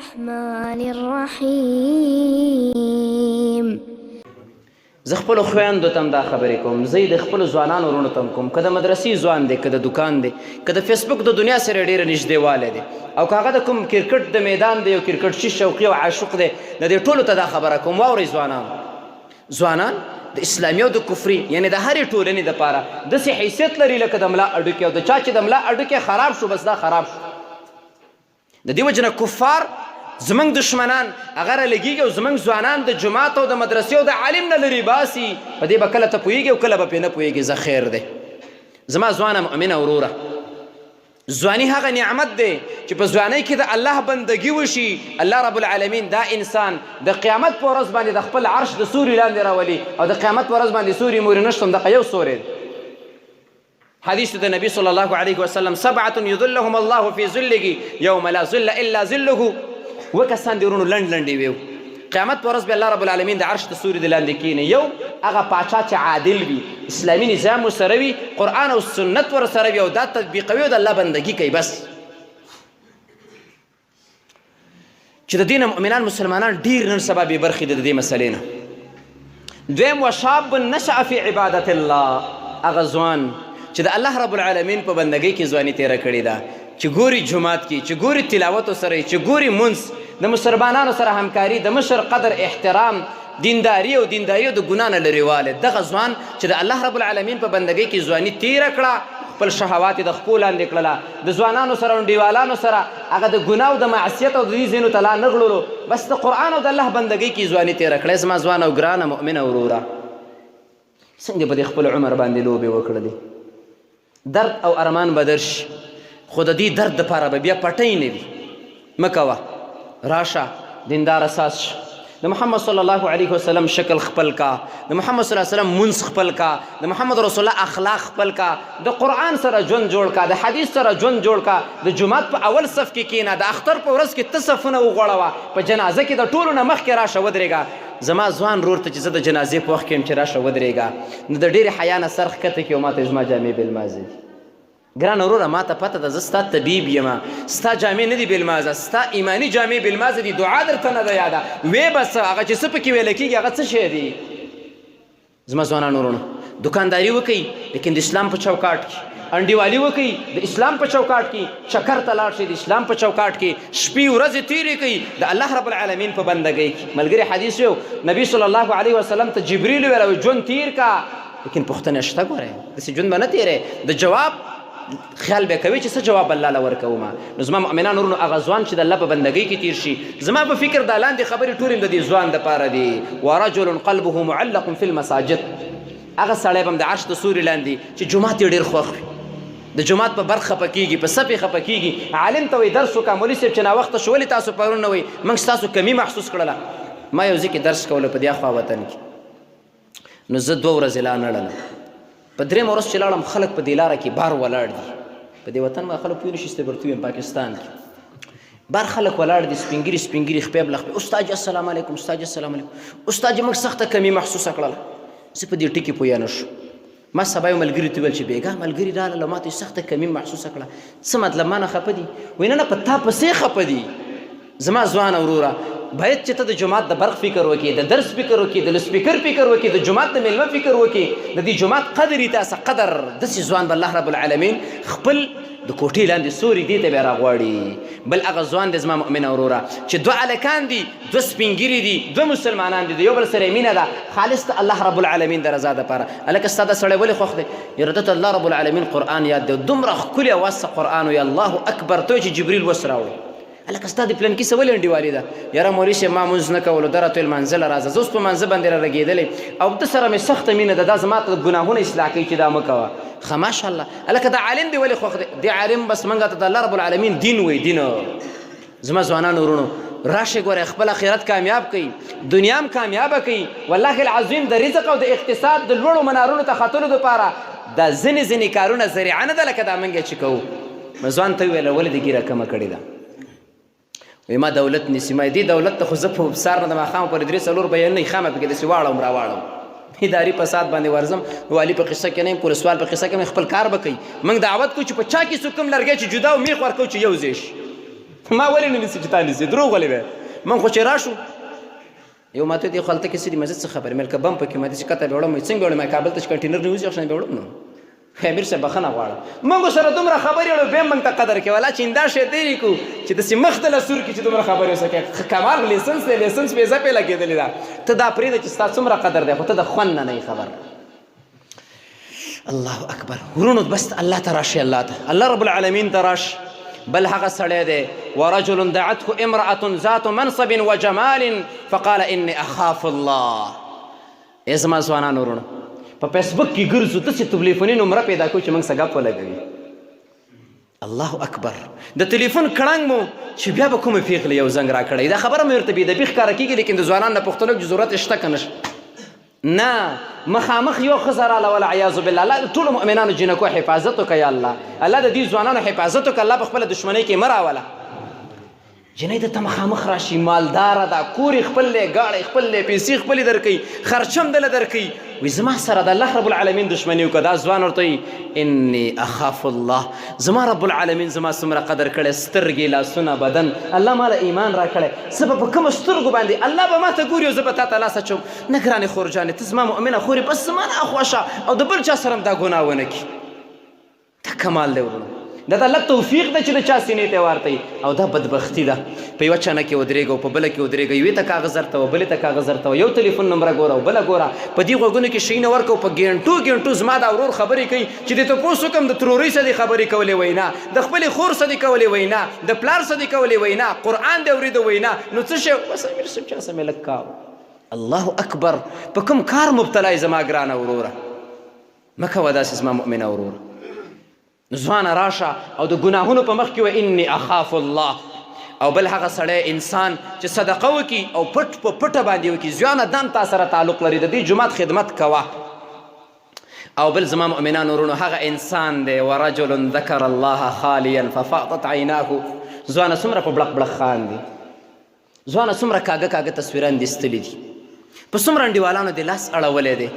الرحمن الرحيم. زه خپلو خویندو ته هم دا خبرې کوم، زه د خپلو ځوانانو وروڼو ته هم کوم، که د مدرسې ځوان دی، که د دوکان دی، که د فیسبوک د دنیا سره ډېره نږدېوالی دی، او که هغه د کوم کرکټ د میدان دی او کرکټشي شوقي او عاشق دی، د دې ټولو ته دا خبره کوم. واورئ ځوانان د اسلامي او د کفري یعنې د هرې ټولنې دپاره داسې حیثیت لري لکه د ملا اډوکې، او د چا چې د ملا اډوکې خراب شو بس دا خراب شو. د دې وجې نه کفار زمونږ دشمنان هغه رالګېږي او زمونږ ځوانان د جومات او د مدرسې او د عالم نه لرې باسي. په دې به کله ته پوهېږي او کله به پرې نه پوهېږي. زه خیر دی زما ځوانه مؤمنه وروره، ځواني هغه نعمت دی چې په ځوانۍ کې د الله بندګي وشي. الله رب العالمین دا انسان د قیامت په ورځ باندې د خپل عرش د سوري لاندې راولي، او د قیامت په ورځ باندې سوري موري نشته، همدغه یو سوری دی. حدیث د نبی صلی الله علیه وسلم سبعة یظلهم الله فی ظله یوم لا ظل الا ظله. وکسان دی ورونو لنډ لنډې ویو، قیامت په ورځ به الله رب العالمین د عرش د سوري د لاندې کښېني. یو هغه پاچا چې عادل وي، اسلامي نظام ورسره وي، قرآن او سنت ورسره وي، او دا تطبیقوي او د الله بندګي کوي. بس چې د دې نه مؤمنان مسلمانان ډېر نن سبا بې برخې دي د دې مسلې نه. دویم وشاب نشأ فی عبادت الله، هغه ځوان چې د الله رب العالمین په بندګۍ کې ځواني تېره کړې ده، چې ګوري جومات کې، چې ګوري تلاوتو سره، چې ګوري منځ، د مسلمانانو سره همکاري، د مشر قدر احترام، دینداري او د ګناه نه لرېوالی. دغه ځوان چې د الله رب العالمین په بندګۍ کې ځواني تېره کړه، خپل شهوات یې د خپو لاندې کړله، د ځوانانو سره انډیوالانو سره هغه د ګناه او د معصیت او د دې ځینو ته لا نه غړلو، بس د قرآن او د الله بندګۍ کې ځواني تېره کړی. زما ځوان او ګرانه مؤمنه وروره، څنګه به دې خپل عمر باندې لوبې وکړلې؟ درد او ارمان به درشي، خو د دې درد دپاره به بیا پټۍ نه وي. مه کوه، راشه دیندار اساس شه، د محمد صلی الله علیه وسلم شکل خپل کا، د محمد صلی الله علیه وسلم منځ خپل کا، د محمد رسول الله اخلاق خپل کا، د قرآن سره ژوند جوړ کا، د حدیث سره ژوند جوړ کا، د جومات په اول صف کې کښېنه، د اختر په ورځ کې ته صفونه وغوړوه، په جنازه کې د ټولو نه مخکې راشه ودرېږه. زما ځوان رور ته چې زه د جنازې په وخت کې یم چې راشه ودرېږه، نو د ډېرې حیا نه سر ښکته کړي او ما ته زما جامې بېلمازې دي. ګرانه وروره ما ته پته ده زه ستا طبیب یم، ستا جامې نه دي بېلمازه، ستا ایماني جامې بېلمازه دي، دعا درته نه ده یاده. وې به څه هغه چې څه پکې ویله کېږي هغه څه شی دی؟ زما ځوانانو وروڼو، دوکانداري وکئ لیکن د اسلام په چوکاټ کې، انډیوالي وکئ د اسلام په چوکاټ کې، چکر ته لاړ شئ د اسلام په چوکاټ کې، شپې ورځې تېرې کوئ د الله رب العالمین په بندګۍ کې. ملګري حدیث ویو، نبي صلی الله علیه وسلم ته جبریل ویل ژوند تېر کا، لیکن پوښتنه شته. ګورئ داسې ژوند به نه تېری، د جواب خیال به کوي چې څه جواب الله له ورکومه. نو زما مؤمنان وروڼو، هغه ځوان چې د الله په بندګۍ کې تېر شي، زما په فکر دا لاندې خبرې ټولې د دې ځوان دپاره دي. ورجل قلبه معلق فی المساجد، هغه سړی به هم د عرش د سوري لاندې چې جومات یې ډېر خوښ وي، د جومات په برخ خفه کېږي، په صف یې خفه کېږي، عالم ته وایي درس وکړه، مولوي صاحب چې ناوخته شو ولې تاسو پرون نه وایي، موږ ستاسو کمي محسوس کړله. ما یو ځای کې درس کوله په دې اخوا وطن کې، نو زه 2 ورځې لا نه ړلم. په 3مه ورځ چې لاړم خلک په دې لاره کې بار ولاړ دي، په دې وطن باندې خلک پوه نه شي استبرتو یم پاکستان کې بار خلک ولاړ دي، سپین ږیري سپین ږیري خپې بلخپې، استاد جي السلام علیکم، استاد جي السلام علیکم، استاد جي موږ سخته کمي محسوسه کړله. زه په دې ټکي پوه نه شو. ما سبا یو ملګري ته ویل چې بېګا ملګري راغله ما ته یې سخته کمي محسوسه کړه. څه مطلب ما نه خفه دي؟ وایي نه په تا پسې خفه دي. زما ځوانه وروره، باید چې ته د جومات د برق فکر وکړې، د درس فکر وکړې، د لسپیکر فکر وکړې، د جومات د میلمه فکر وکړې، د دې جومات قدر یې تاسې قدر. داسې ځوان به الله رب العالمین خپل د کوټې لاندې سوري دې ته بیا راغواړي. بل هغه ځوان دی زما مؤمنه وروره چې 2 هلکان دي، 2 سپین ږیري دي، 2 مسلمانان دي، د یو بل سره یې مینه ده خالص د الله رب العالمین د رضا دپاره. هلکه ستا دا سړی ولې خوښ دی؟ یاره ده ته الله رب العالمین قرآن یاد دی، دومره ښکلې اواز څه قرآن وایي، الله اکبر ته چې جبریل وس راوړي. هلکه ستا د پلن کیسه ولې انډیوالي ده؟ یاره مولوي صاحب ما مونځ نه کولو، ده راته ویل مانځله راځه، زه اوس په مانځه باندې را رګېدلی او ده سره مې سخته مینه ده، دا زما ته ګناهونه اصلاح کوي چې دا مه کوه. ښه ماشاءالله. هلکه دا عالم دی ولې خوښ دی؟ دی عالم بس موږ ته د الله رب العالمین دین وایي، دین. زما ځوانانو وروڼو راشئ ګورئ خپل آخرت کامیاب کوي، دنیا هم کامیابه کوي. والله العظیم د رزق او د اقتصاد د لوړو منارونو ته ختلو دپاره دا ځینې کارونه ذریعه نه ده لکه دا موږ چې کوو. ځوان ته ویله ولې دې ګیره کمه کړې ده؟ وایي ما دولت نیسي، ما دې دولت ته خو زه په سار نه د ماښامه پورې 3-4 بیانونه یې خامه پکې داسې واړوم راواړوم، اداري فساد باندې ورځم، والي په قصه کې نه یم، پولیسوال په قصه کې خپل کار به کوي. موږ دعوت کوو چې په چا کې څوک کوم لرګی چې جدا او میخ ورکوو چې یو ځای شي. ما ولې نه نیسي چې تا نیسي دروغ ولې وایې من خو چې راشو یو ماته دې خو هلته کې څه دي مسجد څه خبرې مې لکه بم پکې ما داسې کته به وړم څنګه وړم کابل ته چې کنټینر نه وځي اخشن به وړم نو امیر صاحب بخښنه غواړم موږ سره دومره خبرې وړو بیا موږ ته قدر کوي ولا چې دا شی تېرې کړو چې داسې مخ ته له سور کړي چې دومره خبرې وسکې کمال لیسنس دی لیسنس ویزه پې لګېدلې ده ته دا پرېږده چې ستا څومره قدر دی خو ته د خوند نه یې خبر الله اکبر ورونو بس الله ته راشي الله ته الله رب العالمین ته راشي بل هغه سړی دی ورجل دعته امرأة ذات منصب وجمال فقال إني أخاف الله ای زما ځوانانو ورونو په فیسبوک کې ګرځو داسې تلیفوني نمره پیدا کړو چې موږ سره ګپ ولګوي الله اکبر د تلیفون کړنګ مو چې بیا به کومه پیغله یو زنګ را کړی دا خبره مې ورته بېدبي ښکاره کېږي لیکن د ځوانانو نه پوښتنو کې ضرورت شته که نشته نه مخامخ یو ښځه راله والعیاذ بالله الله د ټولو مؤمنانو جنکو حفاظت وکړه یا الله الله د دې ځوانانو حفاظت وکړه الله په خپله دشمنۍ کې مه راوله جنۍ درته مخامخ راشي مالداره ده کور یې خپل دی ګاړی خپل دی پیسې خپلې درکوي خرچم دله درکوي وایي زما سره د الله رب العالمین دشمني وکړه دا ځوان ورته وایي اني اخاف الله زما رب العالمین زما څومره قدر کړی سترګې لاسونه بدن الله ماله ایمان را کړی زه به په کومو سترګو باندې الله به ما ته ګوري او زه به تا ته لاس اچوم نه ګرانې خورجانې ته زما مؤمنه خور یې بس زما نه اخواشه او د بل چا سره هم دا ګناه ونه کړي دا کمال دی ورونو دا د الله توفیق ده چې د چا سینې ته ورته او دا بدبختي ده په یوه چانه کې ودرېږه او په بله کې ودرېږه یوې ته کاغذ درته وه بلې ته کاغذ درته وه یو تلیفون نمره ګوره او بله ګوره په دې غوږونو کې شیونه ورکړه او په ګڼټو زما دا ورور خبرې کوي چې دې تپوس وکړم د ترورۍ څه دې خبرې کولې وینا د خپلې خور څه دې کولې وینا د پلار څه دې کولې وینا قرآن دې اورېده وینا نو څه شی بس امیر صاحب چا څه مې لږ کاو الله اکبر په کوم کار مبتلا یې زما ګرانه وروره مه کوه داسې زما مؤمنه وروره ځوانه راشه او د ګناهونو په مخ کې وه اني اخاف الله او بل هغه سړی انسان چې صدقه وکړي او پټ په پټه باندې وکړي ځوانه دم تا سره تعلق لري د دې جومات خدمت کوه او بل زما مؤمنانو ورونو هغه انسان دی ورجل ذکر الله خالیا ففاضت عیناه ځوانه څومره په بړق بړق خاندي ځوانه څومره کاږه کاږه تصویران دې ایستلي دي په څومره انډیوالانو دې لاس اړولی دی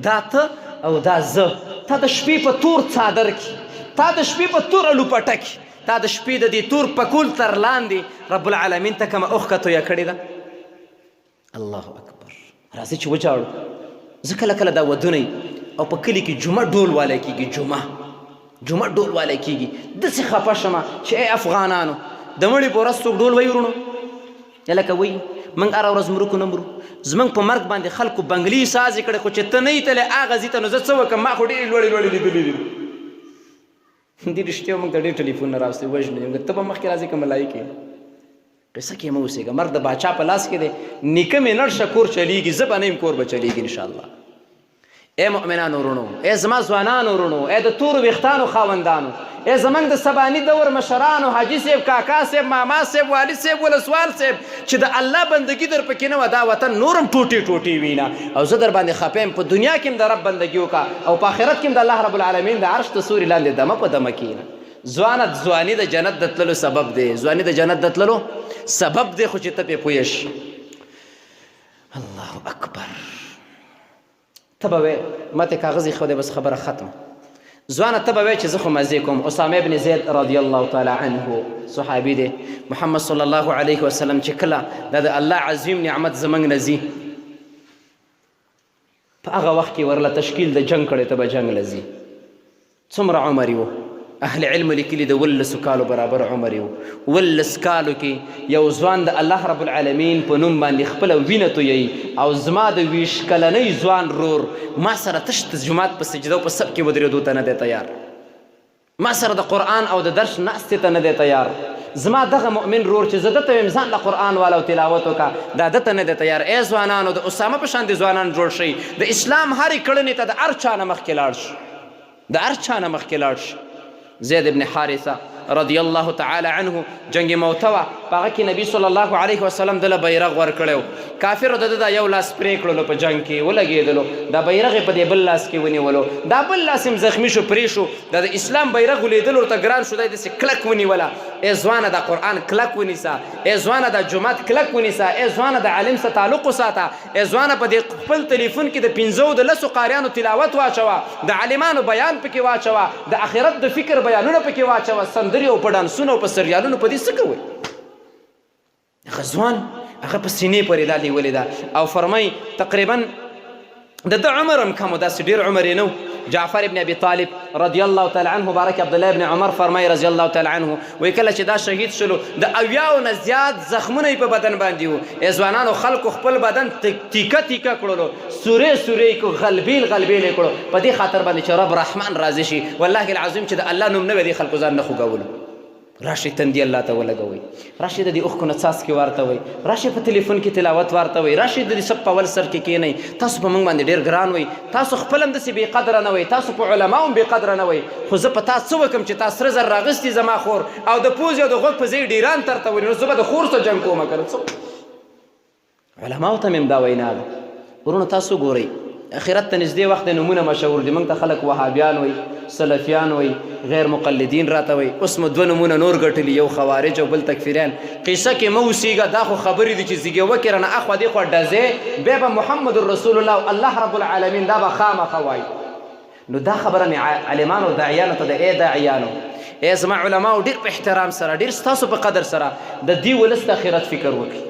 دا ته او دا زه تا د شپې په تور څادر کې تا د شپې په توره لوپټه کې تا د شپې د دې تور پکول تر لاندې رب العالمین ته کومه اوښکه تویه کړې ده الله اکبر راځئ چې وجاړو زه کله کله دا ودونه او په کلي کې جمعه ډول والی کېږي جمعه ډول والی کېږي داسې خفه شمه چې ای افغانانو د مړي په ورځ څوک ډول وایي ورونو یا لکه وایي موږ هره ورځ مرو که نه مرو زموږ په مرګ باندې خلکو بنګلي سازې کړې خو چې ته نه یې تللی هغه ځي ته نو زه څه وکړم ما خو ډېرې لوړې لیدلې دي دې رښتیا موږ ته ډېر ټلیفونونه راوستي وژنې ته به مخکې راځې که ملایکې قصه کې مه اوسېږه مرګ د باچا په لاس کې دی نیکه مې نړ شه کور چلیږي زه به نه یم کور به چلیږي انشاءالله ای مؤمنانو ورونو ای زما ځوانانو ورونو ای د تورو ویښتانو خاوندانو ای زموږ د سباني دور مشرانو حاجي صاحب کاکا صاحب ماما صاحب والد صاحب ولسوال صاحب چې د الله بندګي در پکې نه وه دا وطن نورم ټوټې ټوټې وینه او زه در باندې خفه یم په دنیا کې هم د رب بندګي وکړه او په آخرت کې هم د الله رب العالمین د عرش د سوري لاندې دمه په دمه کښېنه ځواني د جنت د تللو سبب دی ځواني د جنت د تللو سبب دی خو چې ته پې پوه شي الله اکبر ته به وایې ما ته کاغذ ایښودی بس خبره ختمه ځوانه ته به وایې چې زه خو مزې کوم اسامه ابن زید رضی الله تعالی عنه صحابي دی محمد صلی الله علیه وسلم چې کله دا د الله عظیم نعمت زموږ نه ځي په هغه وخت کې ورله تشکیل د جنګ کړی ته به جنګ له ځي څومره عمر یې و اهل علم لیکلي د 18 کالو برابر عمر یې و 18 کالو کې یو ځوان د الله رب العالمین په نوم باندې خپله وینه تویوي او زما د 20 کلنۍ ځوان رور ما سره تش د جومات په سجده او په سب کې ودرېدو ته نه دی تیار ما سره د قرآن او د درس ناستې ته نه دی تیار زما دغه مؤمن رور چې زه دته ویم ځان له قرآن والا او تلاوت وکړه دا دته نه دی تیار ای ځوانانو د اسامه په شان د ځوانان جوړ شئ د اسلام هرې کړنې ته د هر چا نه مخکې لاړ شي د هر چا نه مخکې لاړ شي زید ابن حارثه رضی الله تعالی عنه جنگ موته وه په هغه کې نبي صلی الله علیه وسلم دله بیرغ ورکړی و کافرو د ده دا یو لاس پرې کړلو په جنګ کې ولګېدلو دا بیرغ یې په دې بل لاس کې ونیولو دا بل لاس هم زخمي شو پرې شو دا د اسلام بیرغ ولیدل ورته ګران شو دا یې داسې کلک ونیوله ای ځوانه دا قرآن کلک ونیسه ای ځوانه دا جومات کلک ونیسه ای ځوانه د عالم سره تعلق وساته ای ځوانه په دې خپل تلیفون کې د 15 د 10 قاریانو تلاوت واچوه د عالمانو بیان پکې واچوه د آخرت د فکر بیانونه پکې واچوه سندرې او په ډانسونو او په سریالونو په دې څه کوئ هغه ځوان هغه په سینې پورې دا نیولې ده او فرمایي تقریبا د ده عمر هم کم و، داسې ډېر عمر یې نه و. جعفر ابن ابي طالب رضی الله تعالی عنه بارک عبدالله ابن عمر فرمایي رضی الله تعالی عنه وایي کله چې دا شهید شلو د 80 نه زیات زخمونه یې په بدن باندې وو. ځوانانو خلکو خپل بدن تیکه تیکه کړلو، سورې سورې یې کړو، غلبیل غلبیل یې کړو په دې خاطر باندې چې رب رحمان راضي شي. والله العظیم چې د الله نوم نه وي دې خلکو ځان نه خوږولو. راشي تندي الله ته ولګوئ، راشي د دې اوښکو نه څاڅکي وارته وئ، راشي په تلیفون کې تلاوت وارته وئ، راشي د دې سب په اول سر کې کښېنئ. تاسو په موږ باندې ډېر ګران وئ، تاسو خپل هم داسې بې قدره نه وئ، تاسو په علماو هم بې قدره نه وئ. خو زه په تا څه وکړم چې تا سره زر راغستې زما خور او د پوزې او د غوږ په ځای ډیران ترته ونی، نو زه به د خور سره جنګ کومه که نه څه. علماو ته مې هم دا وینا ده. ورونو تاسو ګورئ اخرت ته نږدې وخت دی نومونه مشهور دي، موږ ته خلک وهابیان وایي، سلفیان وایي، غیر مقلدین راته وایي. اوس مو دوه نومونه نور ګټلي، یو خوارج او بل تکفیریان. قصه کې مه اوسېږه، دا خو خبرې دي چې زیږې وکړې رانه اخوا دې خوا ډزې بیا به محمد رسول الله او الله رب العالمین دا به خامخا وایي. نو دا خبره مې عالمانو داعیانو ته د ای داعیانو ای زما علماو ډېر په احترام سره ډېر ستاسو په قدر سره د دې ولس د آخرت فکر وکړي.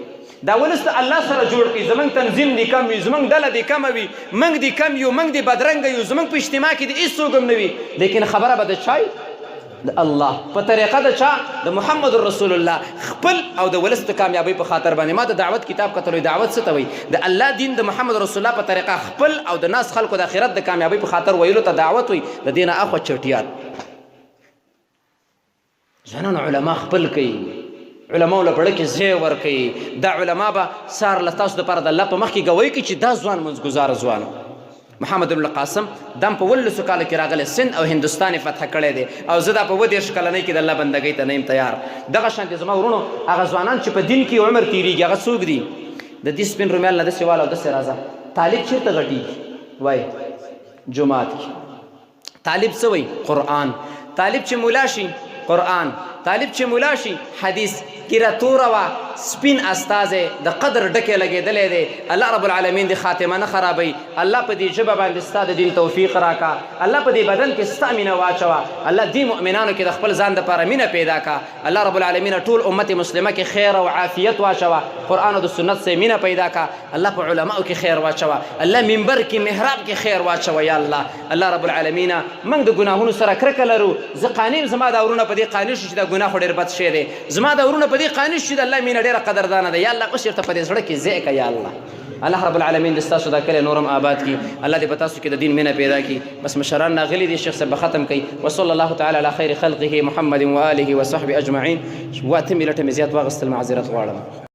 دا ولس د الله سره جوړ کړي. زمونږ تنظیم دې کم وي، زمونږ ډله دې کمه وي، موږ دې کم یو، موږ دې بدرنګه یو، زمونږ په اجتماع کې دې هېڅوک هم نه وي، لیکن خبره به د چا د الله په طریقه د چا د محمد رسول الله خپل او د ولس د کامیابۍ په خاطر باندې. ما د دعوت کتاب کتلو، دعوت څه ته وایي؟ د الله دین د محمد رسول الله په طریقه خپل او د ناس خلکو د آخرت د کامیابۍ په خاطر ویلو ته دعوت وایي. د دې نه اخوا چټیان ځوانان علما خپل کوي، علماو له بړه کې ځای ورکوي. دا علما به سهار له تاسو دپاره د الله په مخ کې ګویي کوي چې دا ځوان منځګزاره ځوان محمد بن القاسم دم په 19 کاله کې راغلی، سند او هندوستان یې فتح کړی دی او زه دا په 22 کلنۍ کې د الله بندګۍ ته نه یم تیار. دغه شانتې زما ورونو هغه ځوانان چې په دین کې عمر تېرېږي هغه څوک دي؟ د دې سپین رومیال نه داسې واله او داسې راځه. طالب چېرته غټېږي؟ وایي جومات کې. طالب څه وایي؟ قرآن. طالب چې مولا شي قرآن، طالب چې مولا شي حدیث. ګیره توره وه، سپین استازی د قدر ډکې لګېدلی دی. الله رب العالمین دې خاتمه نه خرابوي. الله په دې ژبه باندې ستا د دین توفیق راکړه. الله په دې بدن کې ستا مینه واچوه. الله دې مؤمنانو کې د خپل ځان دپاره مینه پیدا کړه. الله رب العالمین ټول امت مسلمه کې خیر او عافیت واچوه. قرآن او د سنت سره مینه پیدا کړه. الله په علماو کې خیر واچوه. الله منبر کې محراب کې خیر واچوه. یا الله الله رب العالمین موږ د ګناهونو سره کرکه لرو. زه قانع زما دا ورونه په دې قانع شو چې دا ګناه خو ډېر بد شی دی. زما دا ورونه په دې قانع شو چې د الله مینه ډېره قدردانه ده. یا الله اوس ورته په دې زړه کې ځای کړه. یا الله الله رب العالمین دې ستاسو دا کلی نورم آباد کړي. الله دې په تاسو کې د دین مینه پیدا کړي. بس مشران راغلي دي، شیخ صاحب به ختم کوي. وصلی الله تعالی علی خیر خلقه محمد و آله و صحبه اجمعین. واته مې لټه مې زیات واغستل، معذرت غواړم.